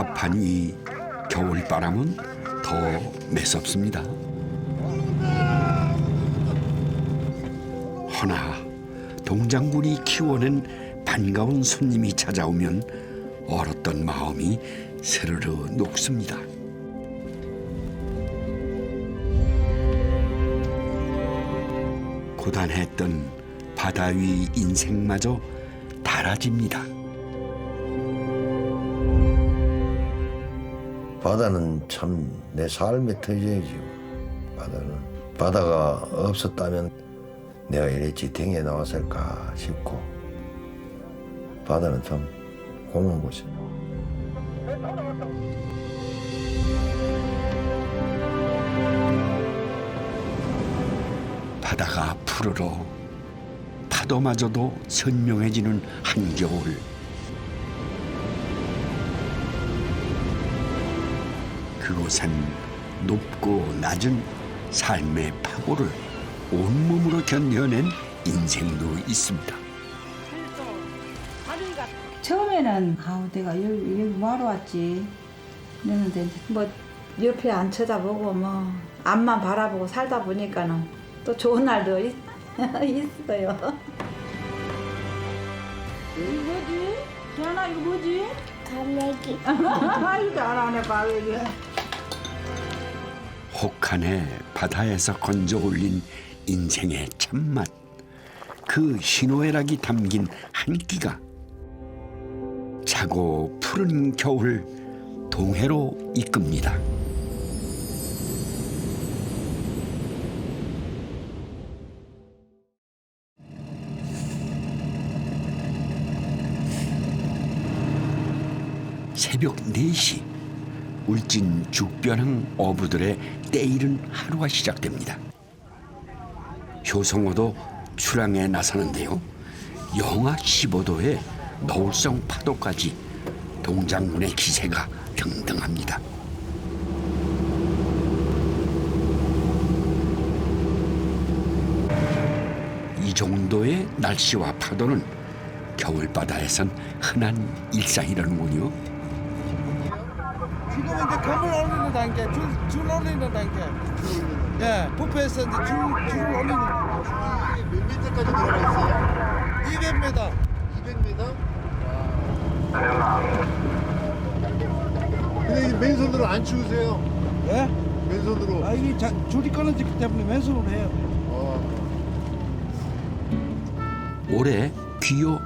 갑판 위 겨울바람은 더 매섭습니다. 허나 동장군이 키워낸 반가운 손님이 찾아오면 얼었던 마음이 스르르 녹습니다. 고단했던 바다 위 인생마저 달아집니다. 바다는 참 내 삶의 터전이지. 바다가 없었다면 내가 이래 지탱에 나왔을까 싶고, 바다는 참 고마운 곳이야. 바다가 푸르러 파도마저도 선명해지는 한겨울. 그곳엔 높고 낮은 삶의 파고를 온몸으로 견뎌낸 인생도 있습니다. 처음에는 내가 여기 뭐하러 왔지 이랬는데 뭐 옆에 안 쳐다보고 뭐 앞만 바라보고 살다 보니까는 또 좋은 날도 있어요. 이거 뭐지? 지안아 이거 뭐지? 갈매기. 이거 안 하네 갈매기. 혹한의 바다에서 건져 올린 인생의 참맛. 그 희노애락이 담긴 한 끼가 차고 푸른 겨울 동해로 이끕니다. 새벽 4시 울진 죽변항 어부들의 때이른 하루가 시작됩니다. 효성어도 출항에 나서는데요. 영하 15도에 너울성 파도까지 동장군의 기세가 등등합니다. 이 정도의 날씨와 파도는 겨울바다에선 흔한 일상이라는군요. 지금 이제 건물 올리는 단계, 줄 올리는 단계. 예, 부페에서 이제 줄을 올리는. 몇 미터까지 들어가 있어요? 200m. 200m? 근데 이 맨손으로 안 치우세요? 예? 맨손으로. 이게 줄이 끊어지기 때문에 맨손으로 해요. 올해 귀요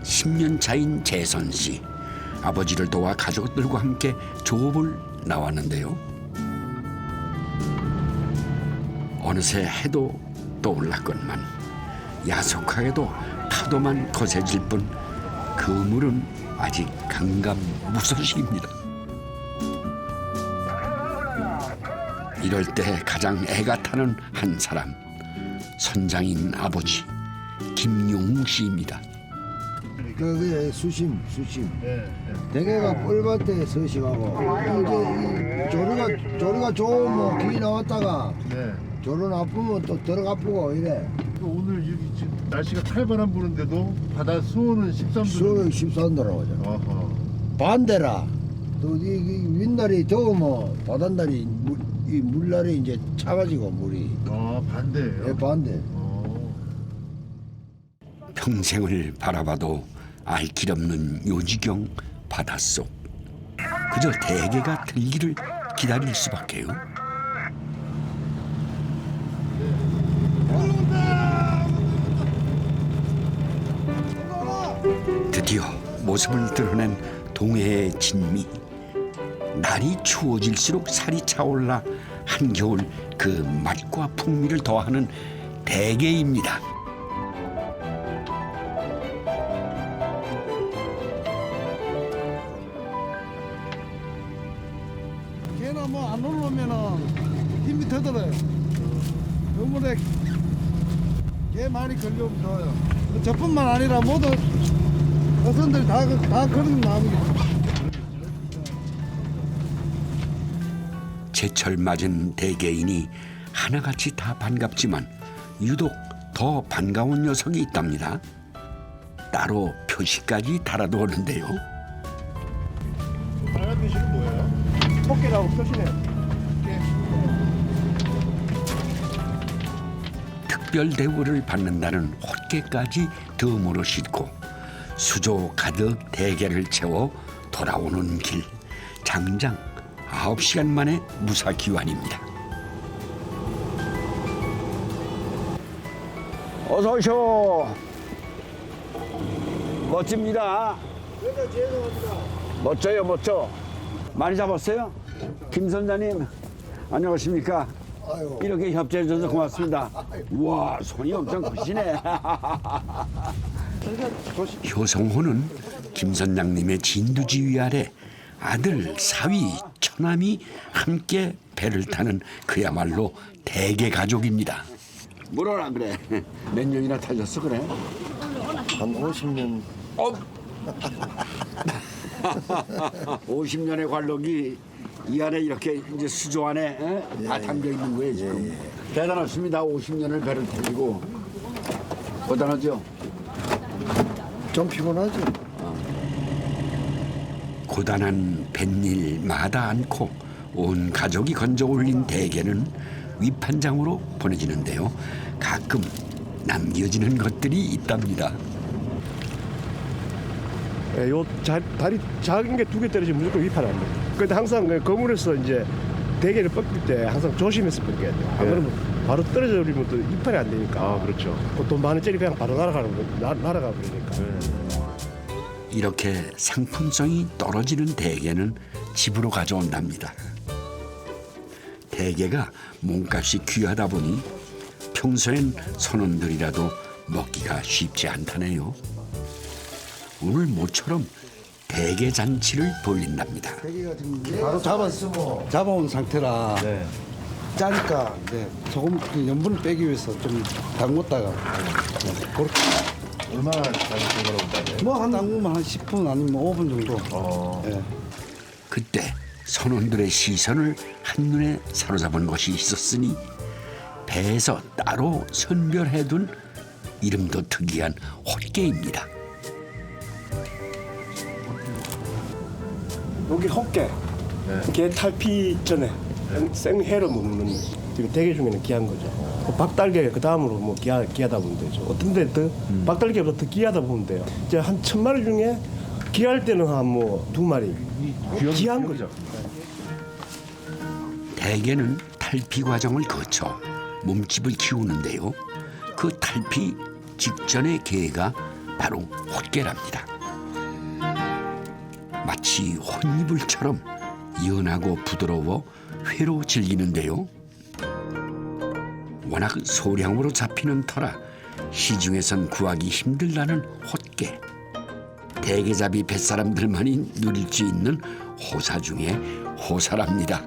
10년 차인 재선 씨. 아버지를 도와 가족들과 함께 조업을 나왔는데요. 어느새 해도 떠올랐건만 야속하게도 파도만 거세질 뿐 그물은 아직 강감무소식입니다. 이럴 때 가장 애가 타는 한 사람, 선장인 아버지 김용웅 씨입니다. 그게 수심. 네. 대개가 뻘밭에 서식하고, 이제 조리가 좋으면 기 나왔다가 네. 조리 나쁘면 또 들어가쁘고 이래. 오늘 여기 지금 날씨가 칼바람 부는데도 바다 수온은 13도. 수영이 14도라고 하잖아. 어허. 반대라. 또 이 윗날이 더우면 바닷날이 이 물날이 이제 차가지고 물이. 반대예요? 예, 반대. 평생을 바라봐도 알 길 없는 요지경 바닷속. 그저 대게가 들기를 기다릴 수밖에요. 드디어 모습을 드러낸 동해의 진미. 날이 추워질수록 살이 차올라 한겨울 그 맛과 풍미를 더하는 대게입니다. 걔는 뭐 안 올라오면은 힘이 더 들어요. 그물에 개 많이 걸려오면 좋아요. 저뿐만 아니라 모든 어선들 다 그런 마음이에요. 제철 맞은 대게인이 하나같이 다 반갑지만 유독 더 반가운 녀석이 있답니다. 따로 표시까지 달아두었는데요. 빨간 표시는 헛개라고 표시네. 특별 대우를 받는다는 헛개까지 덤으로 싣고 수조 가득 대게를 채워 돌아오는 길. 장장 9시간 만에 무사귀환입니다. 어서 오쇼. 멋집니다. 멋져요, 멋져. 많이 잡았어요? 김 선장님, 안녕하십니까? 아유. 이렇게 협조해 주셔서 고맙습니다. 우와, 손이 엄청 크시네. 효성호는 김 선장님의 진두지휘 아래 아들, 사위, 처남이 함께 배를 타는 그야말로 대개 가족입니다. 뭐라 그래? 몇 년이나 타셨어 그래? 한 50년. 50년의 관록이 이 안에 이렇게 이제 수조 안에 다 담겨 있는 거예요 지금. 대단하십니다. 50년을 배를 타시고 대단하죠. 좀 피곤하죠. 고단한 뱃일 마다 않고 온 가족이 건져 올린 대게는 위판장으로 보내지는데요. 가끔 남겨지는 것들이 있답니다. 예, 요 다리 작은 게 2개 떨어지면 무조건 위판 안 돼. 근데 항상 그 거물에서 이제 대게를 뻗길 때 항상 조심해서 뻗겨야 돼. 안 그러면 바로 떨어져 버리면 또 위판이 안 되니까. 아, 그렇죠. 돈 많은 째리 그냥 바로 날아가 버리니까. 이렇게 상품성이 떨어지는 대게는 집으로 가져온답니다. 대게가 몸값이 귀하다 보니 평소엔 선원들이라도 먹기가 쉽지 않다네요. 오늘 모처럼 대게 잔치를 돌린답니다. 대게가 지금 바로 잡아온 상태라 짜니까 이제 조금 그 염분을 빼기 위해서 좀 담궜다가 그렇게 얼마나 잘하신 거라고 따져요? 뭐한 담그면 한 10분 아니면 5분 정도. 예. 그때 선원들의 시선을 한눈에 사로잡은 것이 있었으니 배에서 따로 선별해둔 이름도 특이한 헛개입니다. 여기 헛개. 게 탈피 전에 생회로 먹는 지금 대게 중에는 귀한 거죠. 박달게 그 다음으로 뭐 귀하다 보면 되죠. 어떤 데더 박달게보다 더 귀하다 보면 돼요. 이제 한 1000마리 중에 귀할 때는 한 뭐 2마리 귀한 거죠. 대게는 탈피 과정을 거쳐 몸집을 키우는데요. 그 탈피 직전의 게가 바로 헛개랍니다. 마치 혼이불처럼 연하고 부드러워 회로 질기는데요. 워낙 소량으로 잡히는 터라 시중에선 구하기 힘들다는 헛개. 대게잡이 뱃사람들만이 누릴 수 있는 호사 중에 호사랍니다.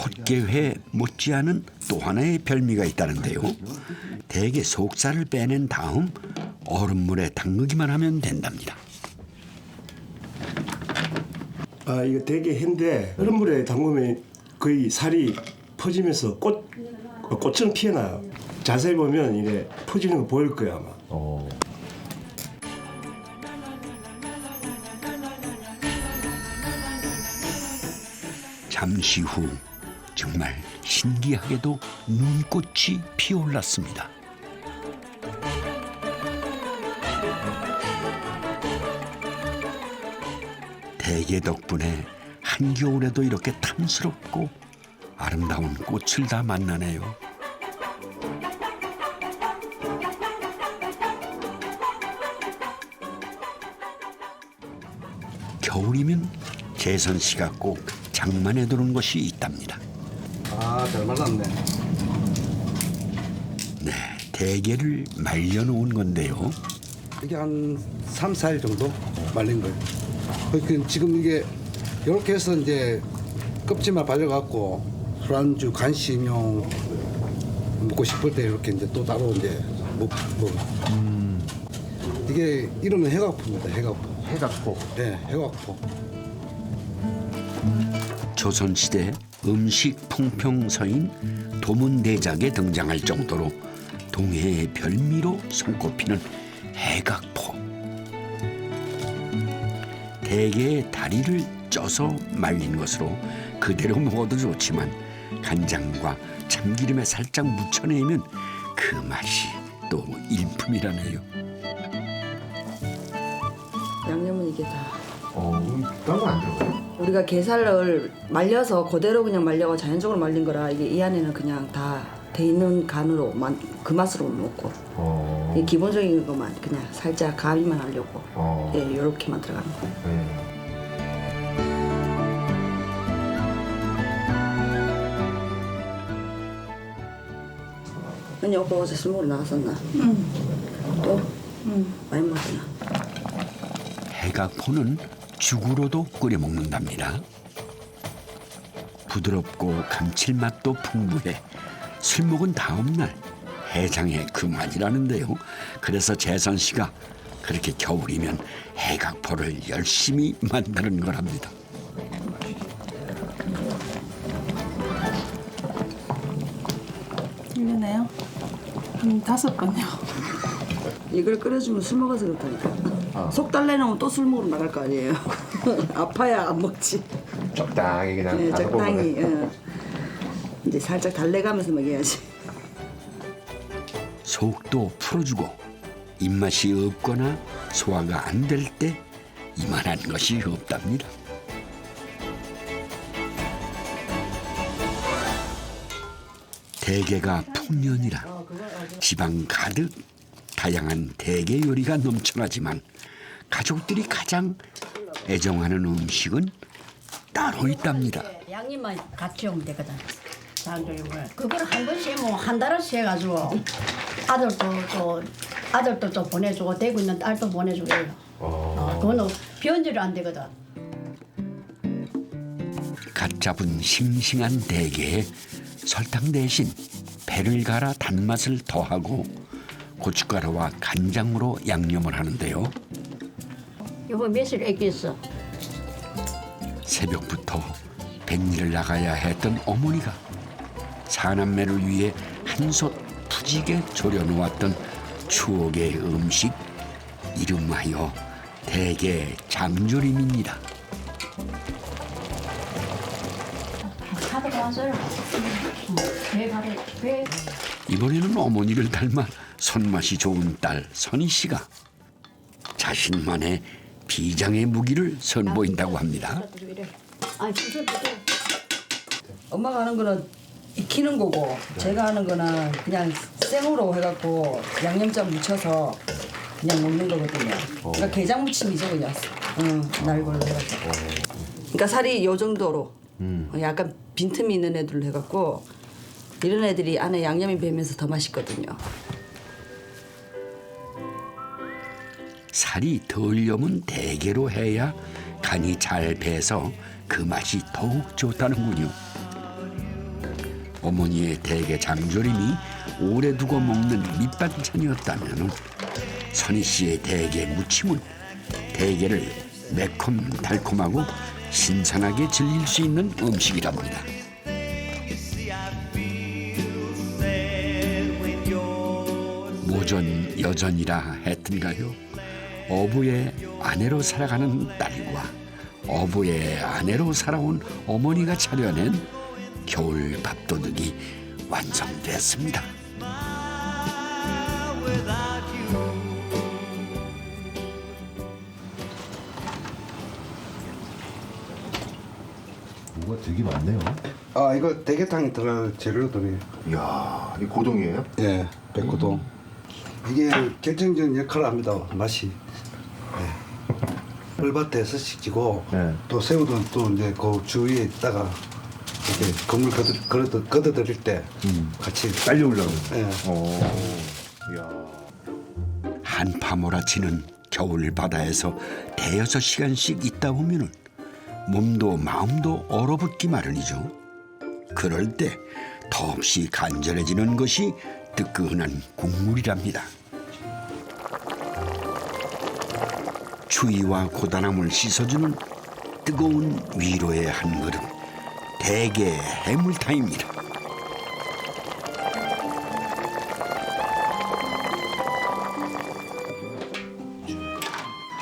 헛개회 못지않은 또 하나의 별미가 있다는데요. 대게 속살을 빼낸 다음 얼음물에 담그기만 하면 된답니다. 아 이거 대게 회인데 얼음물에 담그면 거의 살이 퍼지면서 꽃처럼 피어나요. 자세히 보면 이게 퍼지는 거 보일 거예요 아마. 잠시 후 정말 신기하게도 눈꽃이 피어올랐습니다. 대게 덕분에 한겨울에도 이렇게 탐스럽고 아름다운 꽃을 다 만나네요. 겨울이면 재선 씨가 꼭 장만해 두는 것이 있답니다. 아, 잘 말랐네. 네, 대게를 말려놓은 건데요. 이게 한 3, 4일 정도 말린 거예요. 그러니까 지금 이게 이렇게 해서 이제 껍질만 발려갖고 술안주 간식용 먹고 싶을 때 이렇게 이제 또 따로 이제 먹고. 이게 이름은 해각포입니다. 해각포. 해각포. 네, 해각포. 조선시대 음식 풍평서인 도문대작에 등장할 정도로 동해의 별미로 손꼽히는 해각포. 대게의 다리를 쪄서 말린 것으로 그대로 먹어도 좋지만 간장과 참기름에 살짝 묻혀내면 그 맛이 또 일품이라네요. 양념은 이게 다. 딴 건 안 들어가요? 우리가 게살을 말려서 그대로 그냥 말려고 자연적으로 말린 거라 이게 이 안에는 그냥 다 돼 있는 간으로 그 맛으로 먹고 이 기본적인 것만 그냥 살짝 가미만 하려고 예, 이렇게만 들어가는 거예요. 언니 오빠 어제 술 먹으러 나갔었나? 또? 많이 먹었나? 해각포는 죽으로도 끓여 먹는답니다. 부드럽고 감칠맛도 풍부해 술 먹은 다음 날 해장의 그 맛이라는데요. 그래서 재선 씨가 그렇게 겨울이면 해각포를 열심히 만드는 거랍니다. 이러네요. 5번요. 이걸 끓여주면 술 먹어서 그렇다니까. 속 달래놓으면 또 술 먹으러 나갈 거 아니에요. 아파야 안 먹지. 적당히 그냥 네, 다섯 적당히. 번만. 이제 살짝 달래가면서 먹여야지. 속도 풀어주고 입맛이 없거나 소화가 안 될 때 이만한 것이 없답니다. 대게가 풍년이라 지방 가득 다양한 대게 요리가 넘쳐나지만 가족들이 가장 애정하는 음식은 따로 있답니다. 양념만 같이 오면 되거든. 장조림을 그걸 한 번씩 뭐 한 달씩 해가지고 아들도 또 보내주고 대구 있는 딸도 보내주고 해요. 그거는 변질이 안 되거든. 갓 잡은 싱싱한 대게에 설탕 대신 배를 갈아 단맛을 더하고 고춧가루와 간장으로 양념을 하는데요. 이거 며칠 애기있어. 새벽부터 뱃일을 나가야 했던 어머니가 사남매를 위해 한솥 푸지게 졸여놓았던 추억의 음식 이름하여 대게 장조림입니다. 이번에는 어머니를 닮아 손맛이 좋은 딸 선희 씨가 자신만의 비장의 무기를 선보인다고 합니다. 엄마가 하는 거는 익히는 거고 제가 하는 거는 그냥 생으로 해갖고 양념장 묻혀서 그냥 먹는 거거든요. 그러니까 게장 무침이죠 그냥. 날걸로 해가지고. 그러니까 살이 요 정도로 약간 빈틈이 있는 애들로 해갖고 이런 애들이 안에 양념이 배면서 더 맛있거든요. 살이 덜 여문 대게로 해야 간이 잘 배서 그 맛이 더욱 좋다는군요. 어머니의 대게 장조림이 오래 두고 먹는 밑반찬이었다면 선희 씨의 대게 무침은 대게를 매콤 달콤하고 신선하게 즐길 수 있는 음식이랍니다. 모전 여전이라 했던가요? 어부의 아내로 살아가는 딸과 어부의 아내로 살아온 어머니가 차려낸 겨울 밥도둑이 완성됐습니다. 뭐가 되게 많네요. 아 이거 대게탕에 들어갈 재료들이 이야, 이 고동이에요? 예 백고동 이게 결정적인 역할을 합니다. 맛이. 물밭에서 식히고 네. 또 새우도 또 이제 그 주위에 있다가 이렇게 건물 걷어들일 때 같이 빨리 올라오는. 예. 이야. 한파 몰아치는 겨울 바다에서 대여섯 시간씩 있다 보면은 몸도 마음도 얼어붙기 마련이죠. 그럴 때 더없이 간절해지는 것이 뜨끈한 국물이랍니다. 추위와 고단함을 씻어주는 뜨거운 위로의 한 그릇 대게 해물탕입니다.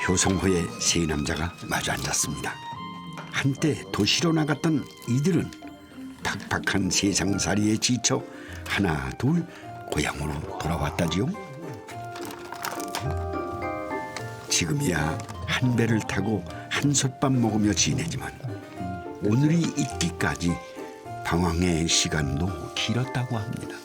효성호의 세 남자가 마주 앉았습니다. 한때 도시로 나갔던 이들은 팍팍한 세상살이에 지쳐 하나 둘 고향으로 돌아왔다지요. 지금이야 한 배를 타고 한솥밥 먹으며 지내지만 오늘이 있기까지 방황의 시간도 길었다고 합니다.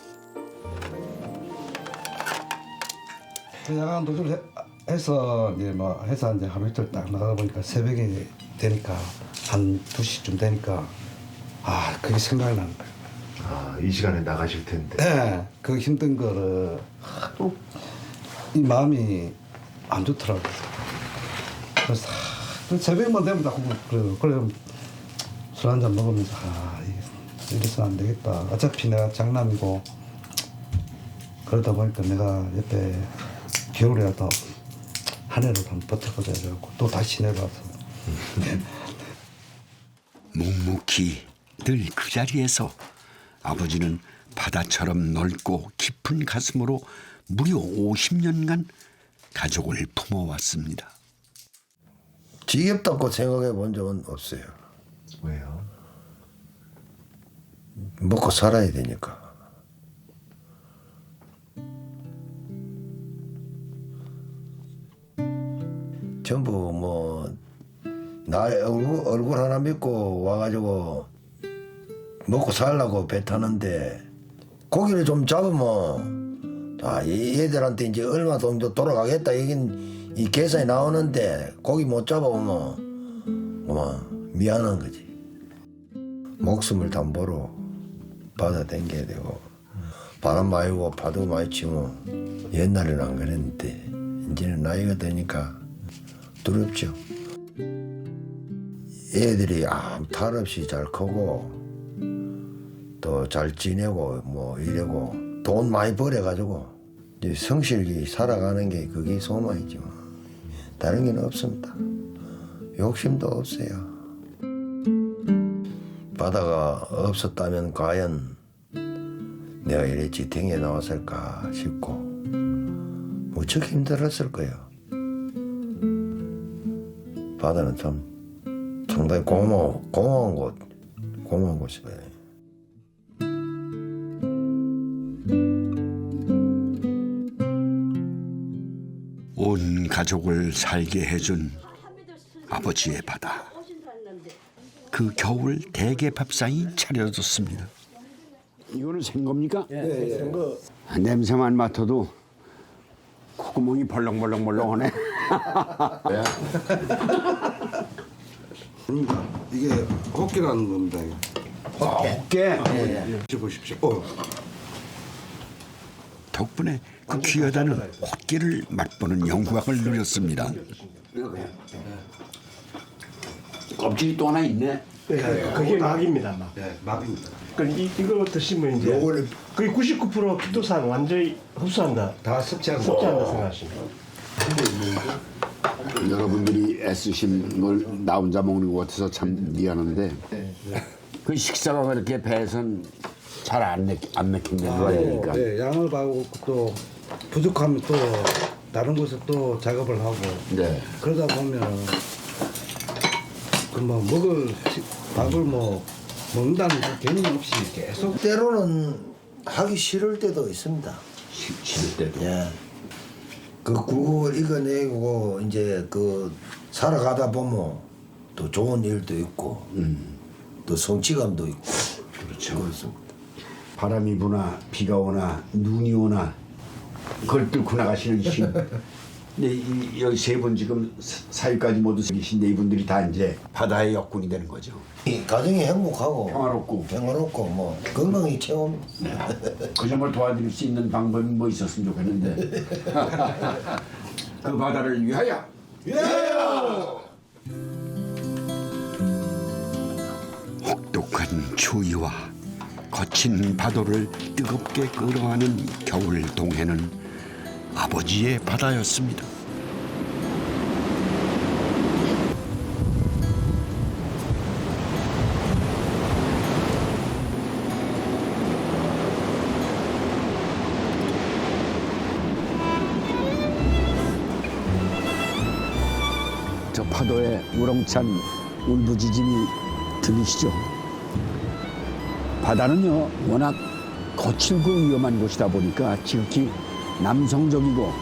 야간 노조를 해서 이제 뭐 회사 이제 하루 이틀 딱 나가다 보니까 새벽에 되니까 한 2시쯤 되니까 그게 생각이 나는 거예요. 이 시간에 나가실 텐데. 네, 그 힘든 거를 이 마음이 안 좋더라고요. 그래서 새벽만 되면 자꾸 그래 술 한잔 먹으면서 이래서는 안 되겠다. 어차피 내가 장남이고 그러다 보니까 내가 옆에 겨울이라도 한 해로 한번 버텨보자 해갖고 또 다시 내려와서 묵묵히 늘 그 자리에서 아버지는 바다처럼 넓고 깊은 가슴으로 무려 50년간 가족을 품어왔습니다. 지겹다고 생각해 본 적은 없어요. 왜요? 먹고 살아야 되니까. 전부 뭐 나 얼굴 하나 믿고 와가지고 먹고 살라고 배 타는데 고기를 좀 잡으면 얘들한테 이제 얼마 정도 돌아가겠다 이긴 이 계산이 나오는데 고기 못 잡아오면 미안한 거지. 목숨을 담보로 바다 댕겨야 되고 바람 많이 오고 파도 많이 치면 옛날에는 안 그랬는데 이제는 나이가 드니까 두렵죠. 애들이 아무 탈 없이 잘 크고 또 잘 지내고 뭐 이러고 돈 많이 벌어가지고 이제 성실히 살아가는 게 그게 소망이죠. 다른 게 없습니다. 욕심도 없어요. 바다가 없었다면 과연 내가 이래 지탱에 나왔을까 싶고 무척 힘들었을 거예요. 바다는 참 상당히 고마운 곳이에요. 온 가족을 살게 해준 아버지의 바다. 그 겨울 대게 밥상이 차려졌습니다. 이거는 생겁니까? 네, 생거. 냄새만 맡아도 콧구멍이 벌렁벌렁벌렁하네. 이게 호끼라는 겁니다. 어깨. 보십시오. 덕분에 그 귀하다는 호끼를 맛보는 영광을 누렸습니다. 껍질이 또 하나 있네. 네, 그게 막입니다, 막. 네, 막입니다. 이거 드시면 이제 거의 99% 피토산 완전히 흡수한다. 다 섭취한다 생각하시면. 여러분들이 애쓰신 걸 나 혼자 먹는 것 같아서 참 미안한데 그 식사가 그렇게 배에선 잘 안 맥힌다는 거 아닙니까? 네, 양을 봐고 또 부족하면 또 다른 곳에 또 작업을 하고 네. 그러다 보면 그 뭐 먹을 밥을 뭐 먹는다는 그 개념 없이 계속 때로는 하기 싫을 때도 있습니다. 싫을 때도. 예. 그 국을 이겨내고 이제 그 살아가다 보면 또 좋은 일도 있고 또 성취감도 있고 그렇죠. 그렇습니다. 바람이 부나 비가 오나 눈이 오나 그걸 뚫고 나가시는 힘. 근데 여기 세 분 지금 사위까지 모두 계신데 이분들이 다 이제 바다의 역군이 되는 거죠. 이 가정이 행복하고 평화롭고 뭐 건강이 최고입니다. 그 점을 도와드릴 수 있는 방법이 뭐 있었으면 좋겠는데 그 바다를 위하여. 혹독한 추위와 거친 파도를 뜨겁게 끌어안은 겨울 동해는 아버지의 바다였습니다. 저 파도에 우렁찬 울부짖음이 들리시죠? 바다는요 워낙 거칠고 위험한 곳이다 보니까 지극히 남성적이고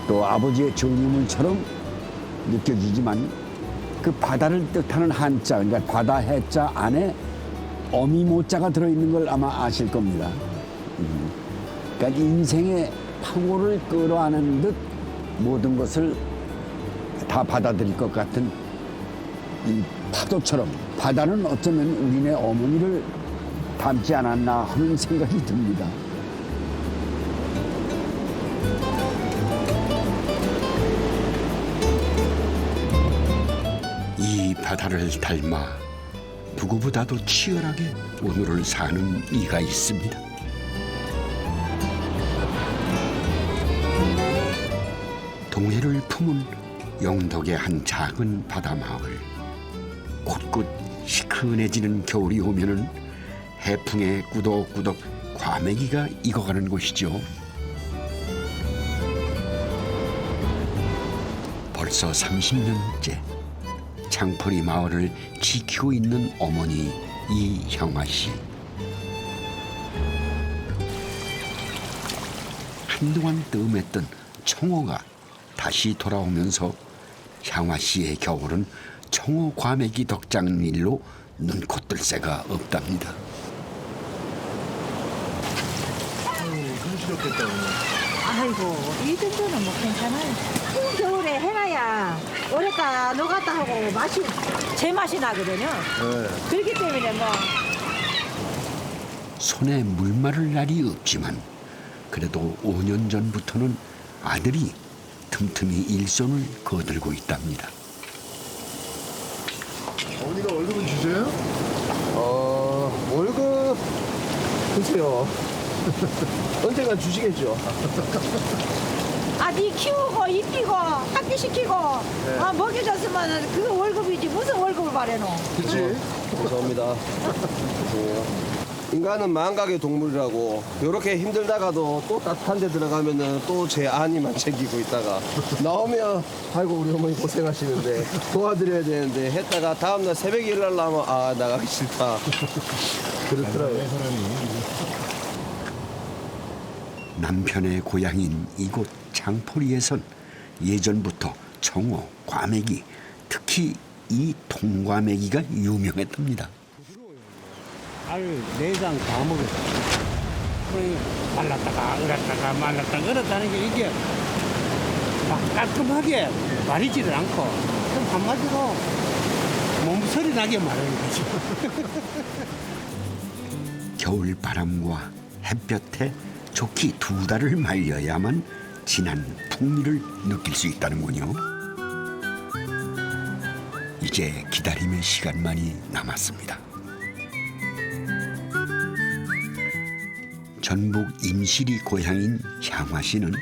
또 아버지의 정유물처럼 느껴지지만 그 바다를 뜻하는 한자, 그러니까 바다 해자 안에 어미모자가 들어있는 걸 아마 아실 겁니다. 그러니까 인생의 파고를 끌어안는 듯 모든 것을 다 받아들일 것 같은 이 파도처럼 바다는 어쩌면 우리네 어머니를 닮지 않았나 하는 생각이 듭니다. 이 바다를 닮아 누구보다도 치열하게 오늘을 사는 이가 있습니다. 동해를 품은 영덕의 한 작은 바다마을. 곳곳 시큰해지는 겨울이 오면은 해풍에 꾸덕꾸덕 과메기가 익어가는 곳이죠. 벌써 30년째 장포리 마을을 지키고 있는 어머니 이향화 씨. 한동안 뜸했던 청어가 다시 돌아오면서 향화 씨의 겨울은 청어 과메기 덕장일로 눈코 뜰 새가 없답니다. 아이고 이 정도는 뭐 괜찮아요. 이 겨울에 해놔야 오래가 녹았다 하고 맛이 제 맛이 나거든요. 그렇기 때문에 뭐 손에 물 마를 날이 없지만 그래도 5년 전부터는 아들이 틈틈이 일손을 거들고 있답니다. 어머니가 월급은 주세요? 월급 글쎄요. 언젠간 주시겠죠. 네 키우고 이쁘고 학교시키고 먹여줬으면 그 월급이지 무슨 월급을 바래노. 그치? 감사합니다. 인간은 망각의 동물이라고 이렇게 힘들다가도 또 따뜻한 데 들어가면은 또 제 아니만 챙기고 있다가 나오면 아이고 우리 어머니 고생하시는데 도와드려야 되는데 했다가 다음날 새벽에 일어나면 아 나가기 싫다 그렇더라고요. 남편의 고향인 이곳 장포리에선 예전부터 청어, 과메기, 특히 이 통과메기가 유명했답니다. 알 내장 다 먹었어. 말랐다가 얼었다가 말랐다가 얼었다는 게 이게 막 깔끔하게 마르지를 않고 좀 한마디로 몸소리 나게 마르는 거죠. 겨울 바람과 햇볕에 좋게 2달을 말려야만 진한 풍미를 느낄 수 있다는군요. 이제 기다림의 시간만이 남았습니다. 전북 임실이 고향인 향화 씨는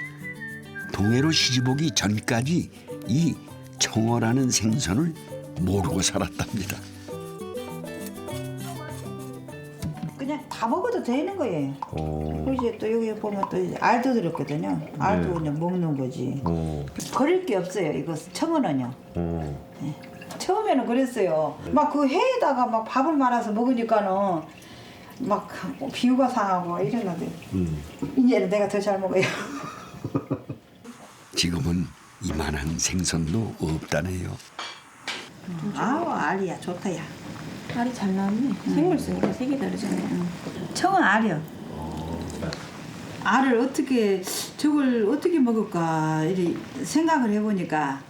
동해로 시집오기 전까지 이 청어라는 생선을 모르고 살았답니다. 그냥 다 먹어도 되는 거예요. 이제 또 여기 보면 또 이제 알도 들었거든요. 알도 그냥 먹는 거지. 버릴 게 없어요. 이거 청어는요. 네. 처음에는 그랬어요. 막 그 해에다가 막 밥을 말아서 먹으니까는 막 비유가 상하고 이랬는데 이제는 내가 더 잘 먹어요. 지금은 이만한 생선도 없다네요. 아우 알이야 좋다야. 알이 잘 나왔네. 생물 쓰니까 색이 다르잖아요. 청어 알이요. 알을 어떻게 저걸 어떻게 먹을까 이렇게 생각을 해보니까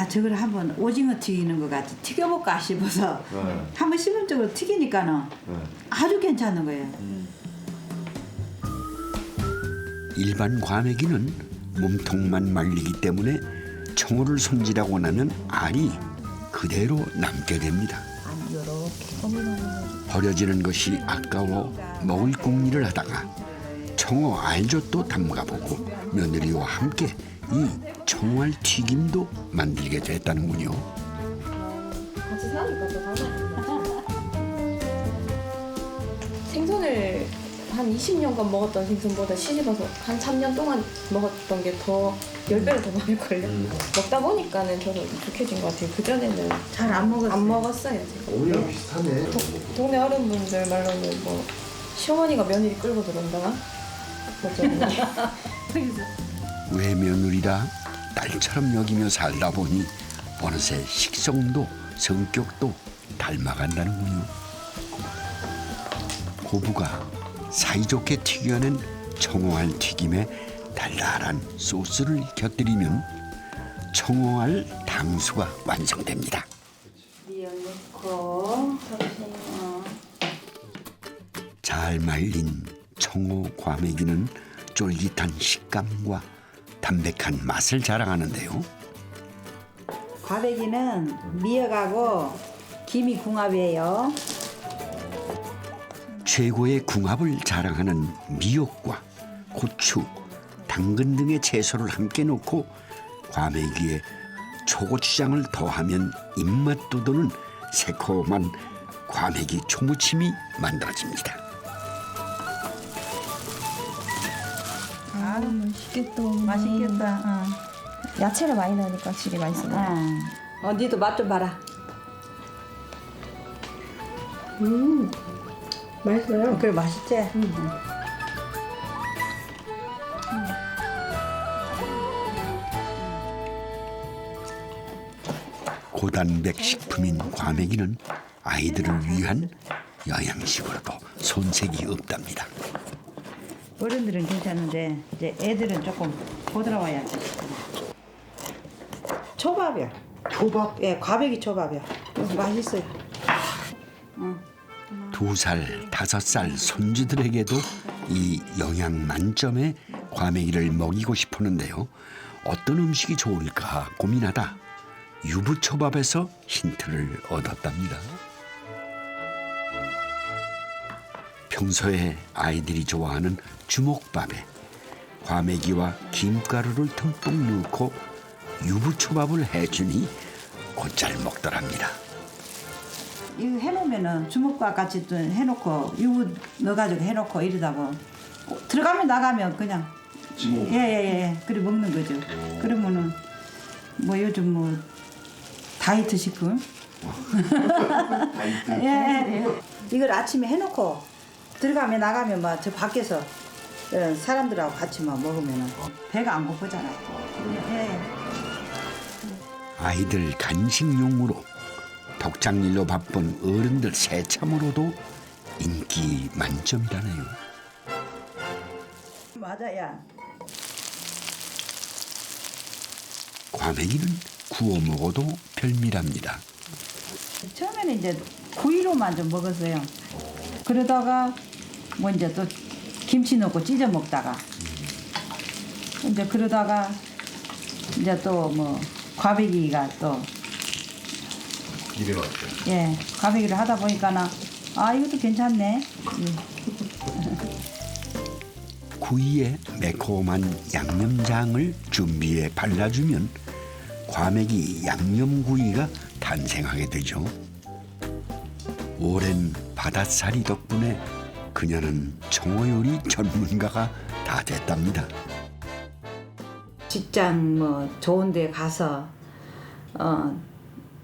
저걸 한번 오징어 튀기는 것 같아 튀겨볼까 싶어서 한번 시범적으로 튀기니까는 아주 괜찮은 거예요. 일반 과메기는 몸통만 말리기 때문에 청어를 손질하고 나면 알이 그대로 남게 됩니다. 버려지는 것이 아까워 먹을 궁리를 하다가 청어 알젓도 담가보고 며느리와 함께 이 청어알 튀김도 만들게 됐다는군요. 같이 사니까 또 달라. 생선을 한 20년간 먹었던 생선보다 시집와서 한 3년 동안 먹었던 게 더 10배는 더 많을걸요. 먹다 보니까는 저도 익숙해진 것 같아요. 그전에는 잘 안 먹었어요. 안 먹었어요. 제가. 오히려 비슷하네. 동네 어른분들 말로는 뭐 시어머니가 며느리 끌고 들어온다나? 외며느리라 딸처럼 여기며 살다 보니 어느새 식성도 성격도 닮아간다는군요. 고부가 사이좋게 튀겨낸 청어알 튀김에 달달한 소스를 곁들이면 청어알 당수가 완성됩니다. 미역 넣고 잘 말린 청어 과메기는 쫄깃한 식감과 담백한 맛을 자랑하는데요. 과배기는 미역하고 김이 궁합이에요. 최고의 궁합을 자랑하는 미역과 고추, 당근 등의 채소를 함께 넣고 과메기에 초고추장을 더하면 입맛 돋우는 새콤한 과메기 초무침이 만들어집니다. 아, 맛있겠다. 맛있겠다. 야채를 많이 넣으니까 확실히 맛있어. 니도 맛 좀 봐라. 맛있어요. 그래 맛있지? 고단백 식품인 과메기는 아이들을 위한 영양식으로도 손색이 없답니다. 어른들은 괜찮은데 이제 애들은 조금 보드라워야지. 초밥이야. 초밥? 예, 과배기 초밥이야. 맛있어요. 2살, 5살 손주들에게도 이 영양 만점의 과메기를 먹이고 싶었는데요. 어떤 음식이 좋을까 고민하다 유부초밥에서 힌트를 얻었답니다. 평소에 아이들이 좋아하는 주먹밥에 과메기와 김가루를 듬뿍 넣고 유부초밥을 해주니 곧잘 먹더랍니다. 이거 해놓으면은 주먹밥 같이 또 해놓고 유부 넣어가지고 해놓고 이러다가 들어가면 나가면 그냥 예예예 그래 먹는 거죠. 그러면은 뭐 요즘 뭐 다이어트 식품 예 이걸 아침에 해놓고 들어가면 나가면 막 저 밖에서 사람들하고 같이 막 먹으면은 배가 안 고프잖아요. 예. 아이들 간식용으로 독장일로 바쁜 어른들 새참으로도 인기 만점이라네요. 맞아야. 과메기는 구워 먹어도 별미랍니다. 처음에는 이제 구이로만 좀 먹었어요. 그러다가 뭐 이제 또 김치 넣고 찢어 먹다가 이제 그러다가 이제 또 뭐 과배기가 또 입에 맞죠. 예, 과배기를 하다 보니까는 아 이것도 괜찮네. 구이에 매콤한 양념장을 준비해 발라주면 과메기 양념구이가 탄생하게 되죠. 오랜 바닷살이 덕분에 그녀는 청어 요리 전문가가 다 됐답니다. 직장 뭐 좋은 데 가서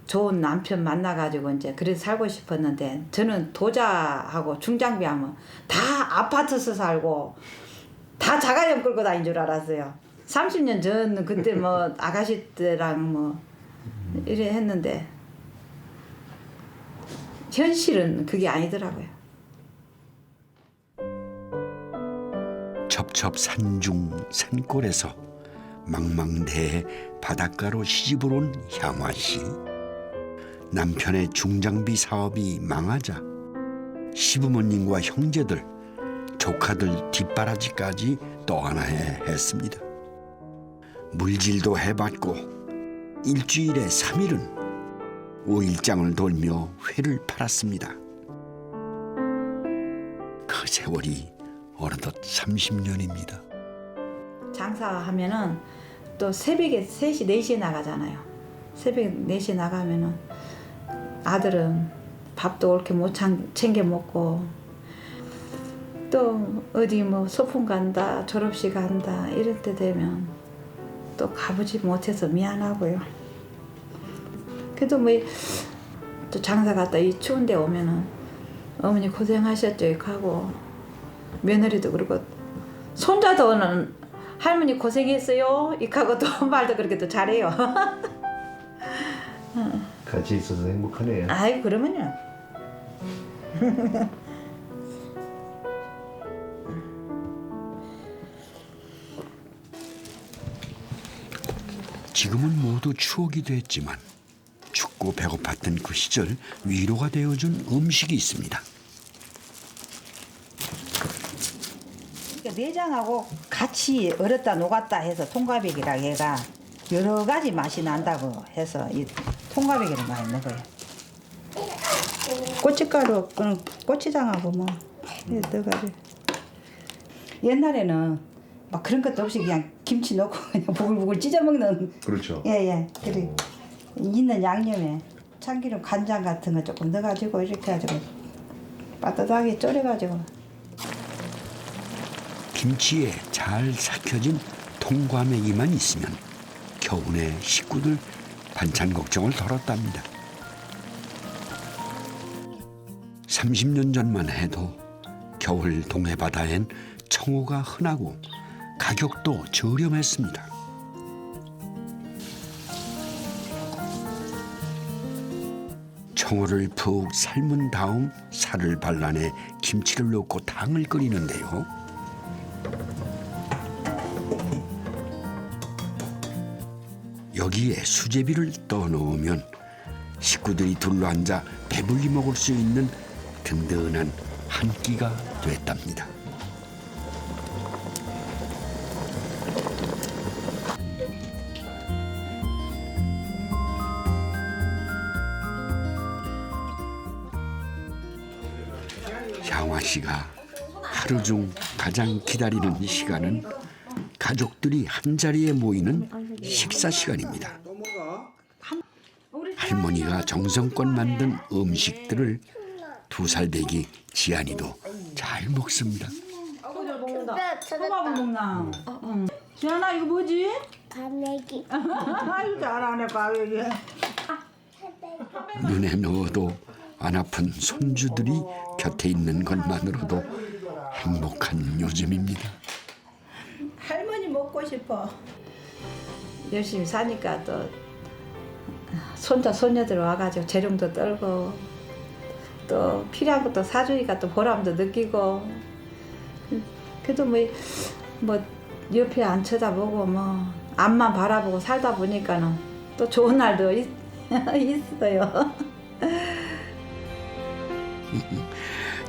좋은 남편 만나가지고 이제 그래서 살고 싶었는데 저는 도자하고 중장비하면 다 아파트에서 살고 다 자가용 끌고 다닌 줄 알았어요. 30년 전 그때 뭐 아가씨 때랑 뭐 이래 했는데 현실은 그게 아니더라고요. 첩첩산중 산골에서 망망대해 바닷가로 시집을 온 향화 씨. 남편의 중장비 사업이 망하자 시부모님과 형제들, 조카들 뒷바라지까지 떠안아야 했습니다. 물질도 해봤고 일주일에 3일은 오일장을 돌며 회를 팔았습니다. 그 세월이 어느덧 30년입니다. 장사하면은 또 새벽에 3시, 4시에 나가잖아요. 새벽 4시에 나가면은 아들은 밥도 옳게 못 챙겨 먹고 또 어디 뭐 소풍 간다, 졸업식 간다 이럴 때 되면 또 가보지 못해서 미안하고요. 그래도 뭐 또 장사 갔다 이 추운 데 오면은 어머니 고생하셨죠 이렇게 하고 며느리도 그러고 손자도는 할머니 고생했어요 이렇게 하고 또 말도 그렇게 또 잘해요. 같이 있어서 행복하네요. 아이 그러면요. 지금은 모두 추억이 됐지만 춥고 배고팠던 그 시절 위로가 되어준 음식이 있습니다. 내장하고 같이 얼었다 녹았다 해서 통과백이라 얘가 여러 가지 맛이 난다고 해서 이 통과백이를 많이 먹어요. 고춧가루, 고추장하고 뭐 넣어가지고 옛날에는 막 그런 것도 없이 그냥 김치 넣고 그냥 부글부글 찢어 먹는. 그렇죠. 예예. 그래 있는 양념에 참기름, 간장 같은 거 조금 넣어가지고 이렇게 해가지고 따뜻하게 졸여가지고. 김치에 잘 삭혀진 통과메기만 있으면 겨우내 식구들 반찬 걱정을 덜었답니다. 30년 전만 해도 겨울 동해 바다엔 청어가 흔하고 가격도 저렴했습니다. 청어를 푹 삶은 다음 살을 발라내 김치를 넣고 당을 끓이는데요. 여기에 수제비를 떠넣으면 식구들이 둘러앉아 배불리 먹을 수 있는 든든한 한 끼가 됐답니다. 향화 씨가 하루 중 가장 기다리는 시간은 가족들이 한자리에 모이는 식사 시간입니다. 할머니가 정성껏 만든 음식들을 2살 배기 지안이도 잘 먹습니다. 초밥을 먹나? 응. 지안아 이거 뭐지? 과메기. 아이고 잘하네 과메기. 눈에 넣어도 안 아픈 손주들이 곁에 있는 것만으로도 행복한 요즘입니다. 할머니 먹고 싶어. 열심히 사니까 또 손자 손녀들 와가지고 재롱도 떨고 또 필요한 것도 사주니까 또 보람도 느끼고. 그래도 뭐 옆에 안 쳐다보고 뭐 앞만 바라보고 살다 보니까는 또 좋은 날도 있어요.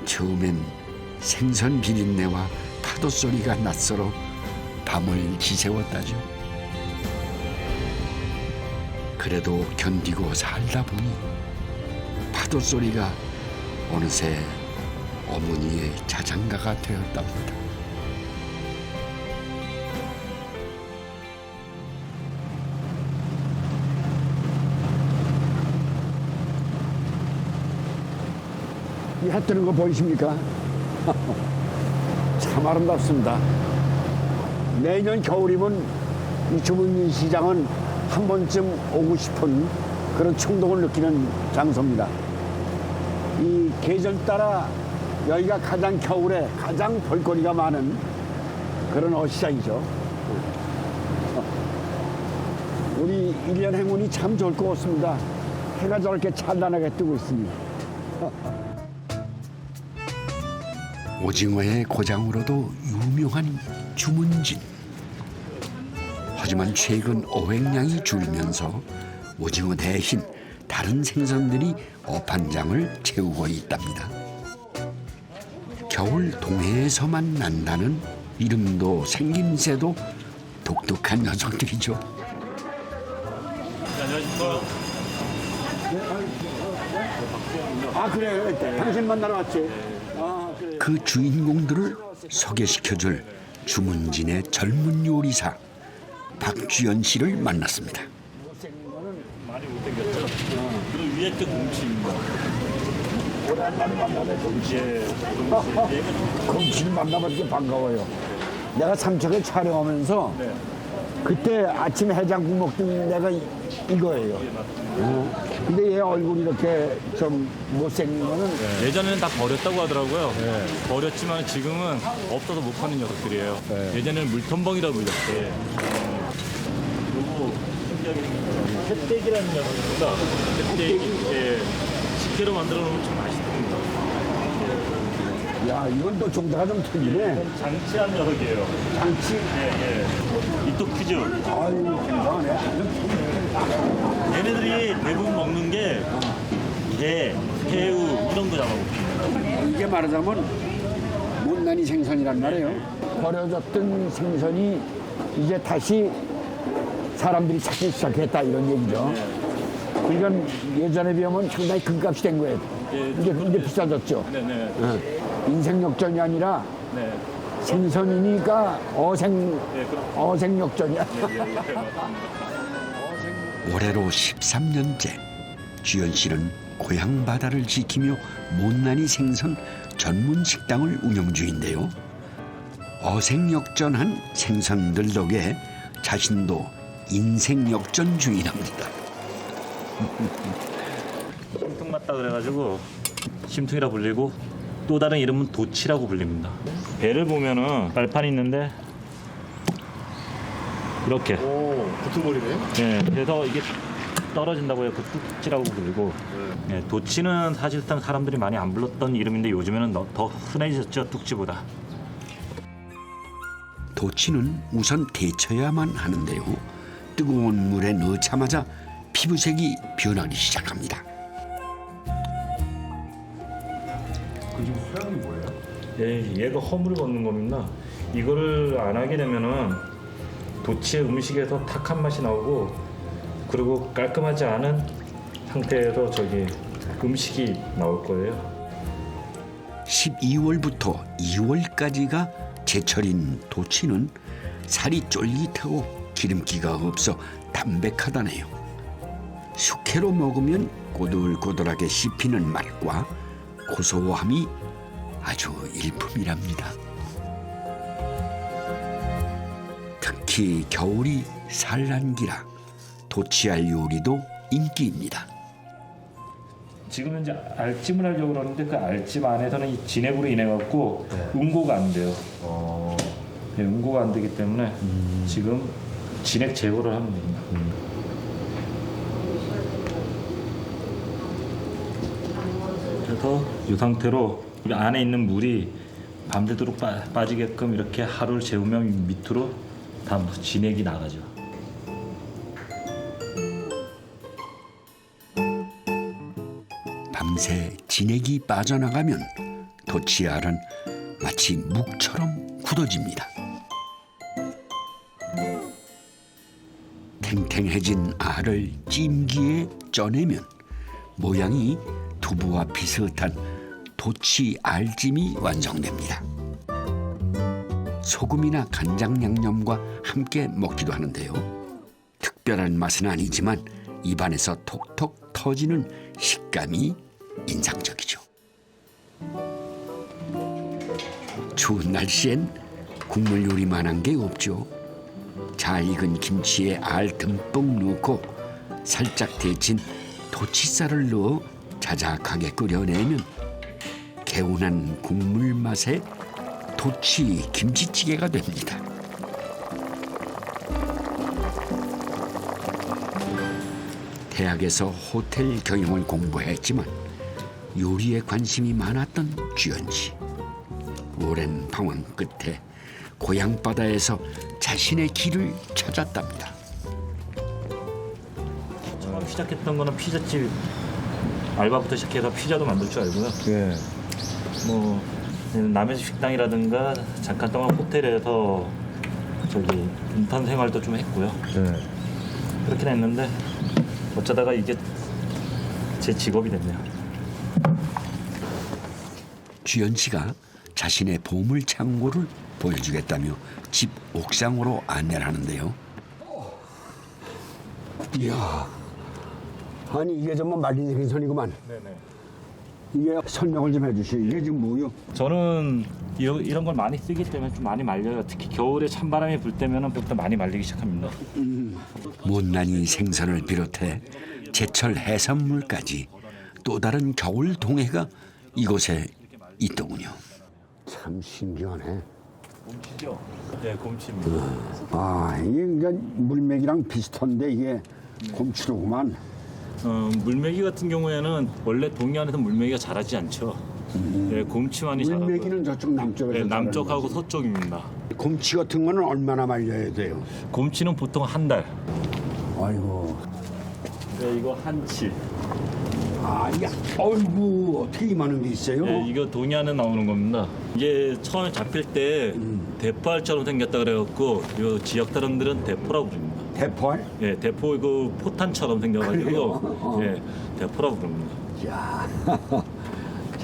처음엔 생선 비린내와 파도 소리가 낯설어 밤을 지새웠다죠. 그래도 견디고 살다 보니 파도 소리가 어느새 어머니의 자장가가 되었답니다. 이 해 뜨는 거 보이십니까? 참 아름답습니다. 내년 겨울이면 이 주문진 시장은 한 번쯤 오고 싶은 그런 충동을 느끼는 장소입니다. 이 계절 따라 여기가 가장 겨울에 가장 볼거리가 많은 그런 어시장이죠. 우리 1년 행운이 참 좋을 것 같습니다. 해가 저렇게 찬란하게 뜨고 있습니다. 오징어의 고장으로도 유명한 주문진. 하지만 최근 어획량이 줄면서 오징어 대신 다른 생선들이 어판장을 채우고 있답니다. 겨울 동해에서만 난다는 이름도 생김새도 독특한 녀석들이죠. 아 그래, 당신 만나러 왔지. 그래. 그 주인공들을 소개시켜줄 주문진의 젊은 요리사 박주연 씨를 만났습니다. 많이 못생겼죠? 그리고 위에 게 뭉칩니다. 오랜만에 만나네. 금치를 만나보니까 반가워요. 내가 삼척에 촬영하면서 그때 아침 해장국 먹던 내가 이거예요. 근데 얘 얼굴이 이렇게 좀 못생긴 거는 예전에는 다 버렸다고 하더라고요. 버렸지만 지금은 없어서 못 파는 녀석들이에요. 예전에는 물텀벙이라고 불렸대. 요거 신기하게 생긴 거. 햇대기라는 녀석입니다. 햇대기. 식혜로 만들어 놓으면 참 맛있습니다. 야, 이건 또 종자가 좀 틀리네. 장치한 녀석이에요. 장치? 예. 이또 퀴즈. 아유, 굉장하네. 얘네들이 대부분 먹는 게 게, 새우 이런 거 잡아먹습니다. 이게 말하자면 못난이 생선이란 말이에요. 버려졌던 생선이 이제 다시 사람들이 찾기 시작했다 이런 얘기죠. 그러니까 예전에 비하면 상당히 금값이 된 거예요. 이제 비싸졌죠. 인생 역전이 아니라 생선이니까 어생 역전이야. 올해로 13년째 주연 씨는 고향 바다를 지키며 못난이 생선 전문 식당을 운영 중인데요. 어생역전한 생선들 덕에 자신도 인생역전 중이랍니다. 심퉁 맞다 그래가지고 심퉁이라 불리고 또 다른 이름은 도치라고 불립니다. 배를 보면은 발판이 있는데 이렇게 붙어버리네. 네, 그래서 이게 떨어진다고 해서 뚝지라고 불리고 네, 도치는 사실상 사람들이 많이 안 불렀던 이름인데 요즘에는 더 흔해졌죠. 뚝지보다. 도치는 우선 데쳐야만 하는데요. 뜨거운 물에 넣자마자 피부색이 변하기 시작합니다. 그 지금 소양이 뭐예요? 예, 얘가 허물을 걷는 겁니다. 이거를 안 하게 되면은 도치의 음식에서 탁한 맛이 나오고 그리고 깔끔하지 않은 상태에서 음식이 나올 거예요. 12월부터 2월까지가 제철인 도치는 살이 쫄깃하고 기름기가 없어 담백하다네요. 숙회로 먹으면 꼬들꼬들하게 씹히는 맛과 고소함이 아주 일품이랍니다. 특히 겨울이 산란기라 도치알 요리도 인기입니다. 지금 이제 알찜을 하려고 그러는데 그 알찜 안에서는 이 진액으로 인해 갖고 응고가 안 돼요. 네, 응고가 안 되기 때문에 지금 진액 제거를 하는 겁니다. 그래서 이 상태로 이 안에 있는 물이 밤새도록 빠지게끔 이렇게 하루를 재우면 밑으로 다 진액이 나가죠. 밤새 진액이 빠져나가면 도치알은 마치 묵처럼 굳어집니다. 탱탱해진 알을 찜기에 쪄내면 모양이 두부와 비슷한 도치 알찜이 완성됩니다. 소금이나 간장 양념과 함께 먹기도 하는데요. 특별한 맛은 아니지만 입안에서 톡톡 터지는 식감이 인상적이죠. 추운 날씨엔 국물 요리만한 게 없죠. 잘 익은 김치에 알 듬뿍 넣고 살짝 데친 도치살을 넣어 자작하게 끓여내면 개운한 국물 맛에 도치 김치찌개가 됩니다. 대학에서 호텔 경영을 공부했지만 요리에 관심이 많았던 주연 씨. 오랜 방황 끝에 고향 바다에서 자신의 길을 찾았답니다. 처음 시작했던 거는 피자집 알바부터 시작해서 피자도 만들 줄 알고요. 예. 뭐 남의 식당이라든가 잠깐 동안 호텔에서 인턴 생활도 좀 했고요. 네. 그렇긴 했는데 어쩌다가 이게 제 직업이 됐네요. 주연 씨가 자신의 보물 창고를 보여주겠다며 집 옥상으로 안내를 하는데요. 이야, 아니 이게 정말 말린 생선이구만. 네네. 이게 설명을 좀 해주시죠. 이게 지금 뭐요? 저는 이런 걸 많이 쓰기 때문에 좀 많이 말려요. 특히 겨울에 찬바람이 불 때면은 부터 많이 말리기 시작합니다. 못난이 생선을 비롯해 제철 해산물까지 또 다른 겨울 동해가 이곳에 있더군요. 참 신기하네. 곰치죠? 네, 곰치입니다. 아, 이게 그러니까 물맥이랑 비슷한데 이게 곰치로구만. 물메기 같은 경우에는 원래 동해안에서 물메기가 자라지 않죠. 네, 곰치만이 자라고. 물맥이는 저쪽 남쪽에서. 네, 남쪽하고 자라는 거지. 서쪽입니다. 곰치 같은 거는 얼마나 말려야 돼요? 곰치는 보통 한 달. 아이고. 네, 이거 한치. 아, 이게 어이구 어떻게 이만한 게 있어요? 네, 이거 동해안에 나오는 겁니다. 이게 처음에 잡힐 때 대포알처럼 생겼다 그래갖고 이 지역 사람들은 대포라고 부릅니다. 대포알? 네, 대포 이거 포탄처럼 생겨가지고 네, 대포라고 부릅니다. 야.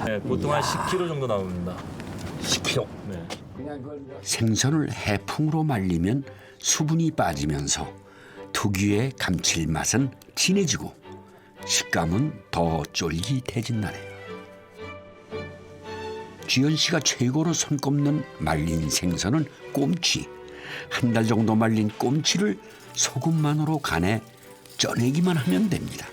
네, 보통 한 10kg 정도 나옵니다. 10kg. 네. 생선을 해풍으로 말리면 수분이 빠지면서 특유의 감칠맛은 진해지고 식감은 더 쫄깃해진다네요. 주연 씨가 최고로 손꼽는 말린 생선은 꼼치. 한 달 정도 말린 꼼치를 소금만으로 간에 쪄내기만 하면 됩니다.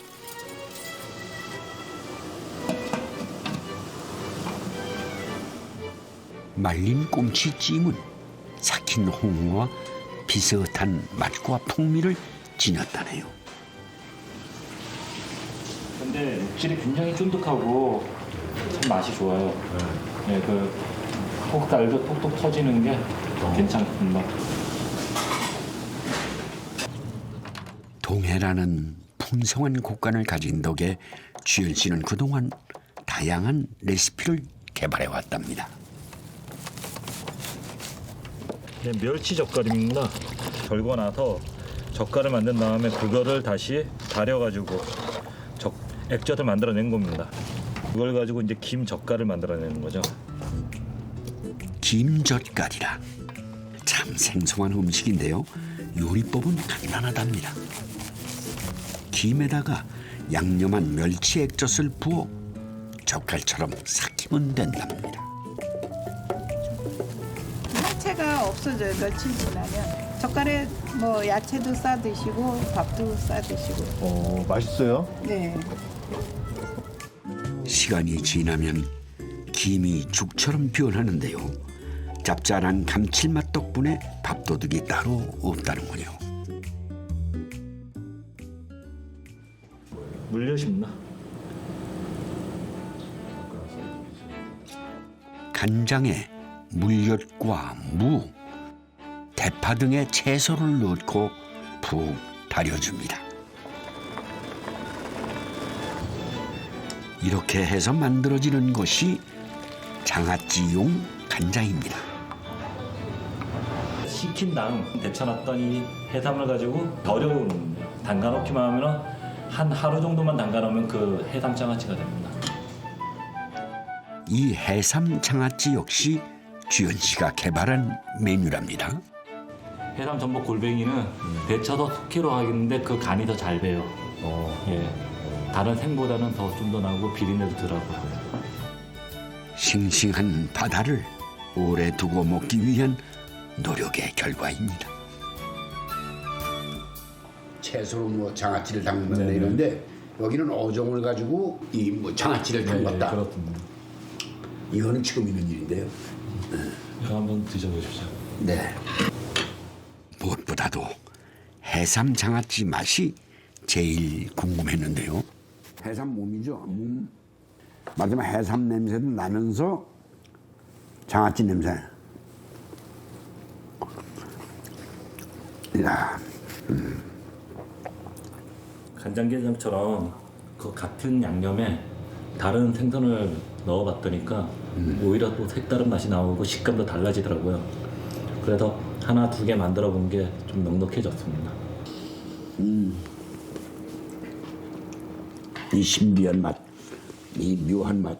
말린 꼼치찜은 삭힌 홍어와 비슷한 맛과 풍미를 지녔다네요. 근데 육질이 굉장히 쫀득하고 참 맛이 좋아요. 네, 그 kok달도 톡톡 터지는 게 괜찮습니다. 동해라는 풍성한 곡간을 가진 덕에 주연 씨는 그동안 다양한 레시피를 개발해 왔답니다. 네, 멸치 젓갈입니다. 절고 나서 젓갈을 만든 다음에 그거를 다시 달여가지고 액젓을 만들어낸 겁니다. 그걸 가지고 이제 김 젓갈을 만들어내는 거죠. 김젓갈이라 참 생소한 음식인데요. 요리법은 간단하답니다. 김에다가 양념한 멸치 액젓을 부어 젓갈처럼 삭히면 된답니다. 야채가 없어져요. 며칠 지나면. 젓갈에 뭐 야채도 싸 드시고 밥도 싸 드시고. 맛있어요? 네. 시간이 지나면 김이 죽처럼 변하는데요. 짭짤한 감칠맛 덕분에 밥도둑이 따로 없다는군요. 물엿입니다. 간장에 물엿과 무, 대파 등의 채소를 넣고 푹 달여줍니다. 이렇게 해서 만들어지는 것이 장아찌용 간장입니다. 식힌 다음 데쳐놨던 이 해삼을 가지고 덜여놓는 거예요. 담가놓기만 하면 한 하루 정도만 담가놓으면 그 해삼 장아찌가 됩니다. 이 해삼 장아찌 역시 주연 씨가 개발한 메뉴랍니다. 해삼 전복 골뱅이는 데쳐서 숙회로 하겠는데 그 간이 더 잘 배요. 예. 다른 생보다는 더 좀 더 나고 비린내도 덜하고요. 싱싱한 바다를 오래 두고 먹기 위한 노력의 결과입니다. 채소로 뭐 장아찌를 담근다 이런데 여기는 어종을 가지고 이 뭐 장아찌를 담갔다. 그렇습니다. 이거는 처음 있는 일인데요. 이거 한번 드셔보십시오. 네. 무엇보다도 해삼 장아찌 맛이 제일 궁금했는데요. 해삼 몸이죠. 몸. 말하자면 해삼 냄새도 나면서 장아찌 냄새. 야. 간장게장처럼 그 같은 양념에 다른 생선을 넣어봤더니까 오히려 또 색다른 맛이 나오고 식감도 달라지더라고요. 그래서 하나 두 개 만들어 본 게 좀 넉넉해졌습니다. 이 신비한 맛, 이 묘한 맛.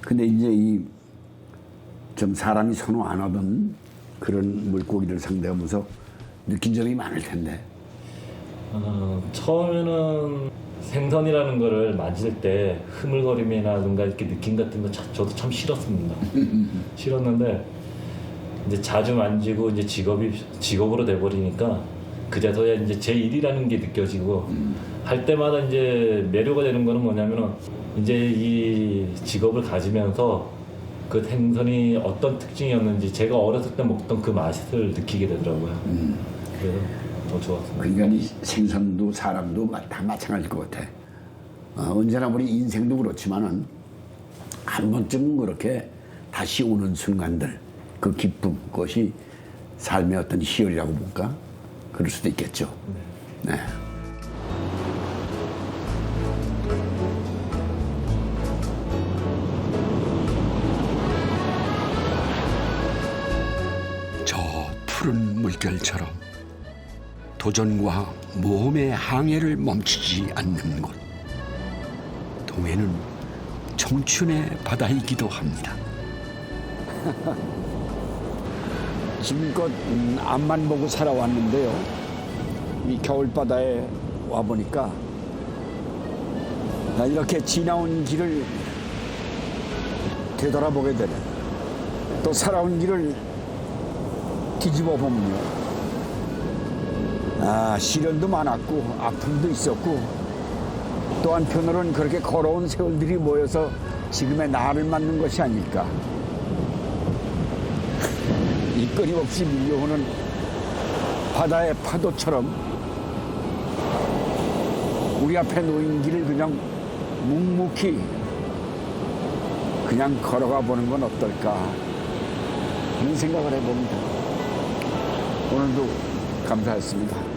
근데 이제 이 좀 사람이 선호 안 하던 그런 물고기를 상대하면서 느낀 점이 많을 텐데. 처음에는 생선이라는 거를 만질 때 흐물거림이라든가 이렇게 느낌 같은 거 저도 참 싫었습니다. 싫었는데 이제 자주 만지고 이제 직업으로 돼버리니까 그제서야 이제 제 일이라는 게 느껴지고 할 때마다 이제 매료가 되는 거는 뭐냐면은 이제 이 직업을 가지면서 그 생선이 어떤 특징이었는지 제가 어렸을 때 먹던 그 맛을 느끼게 되더라고요. 그래서 더 좋았습니다. 그러니까 이 생선도 사람도 다 마찬가지일 것 같아. 언제나 우리 인생도 그렇지만은 한 번쯤은 그렇게 다시 오는 순간들, 그 기쁨, 그것이 삶의 어떤 희열이라고 볼까? 그럴 수도 있겠죠. 네. 저 푸른 물결처럼 도전과 모험의 항해를 멈추지 않는 곳. 동해는 청춘의 바다이기도 합니다. 지금껏 앞만 보고 살아왔는데요. 이 겨울바다에 와보니까 이렇게 지나온 길을 되돌아보게 되네. 또 살아온 길을 뒤집어 보면요. 시련도 많았고 아픔도 있었고 또 한편으로는 그렇게 걸어온 세월들이 모여서 지금의 나를 만든 것이 아닐까. 이 끊임없이 밀려오는 바다의 파도처럼 우리 앞에 놓인 길을 그냥 묵묵히 그냥 걸어가 보는 건 어떨까 그런 생각을 해봅니다. 오늘도 감사했습니다.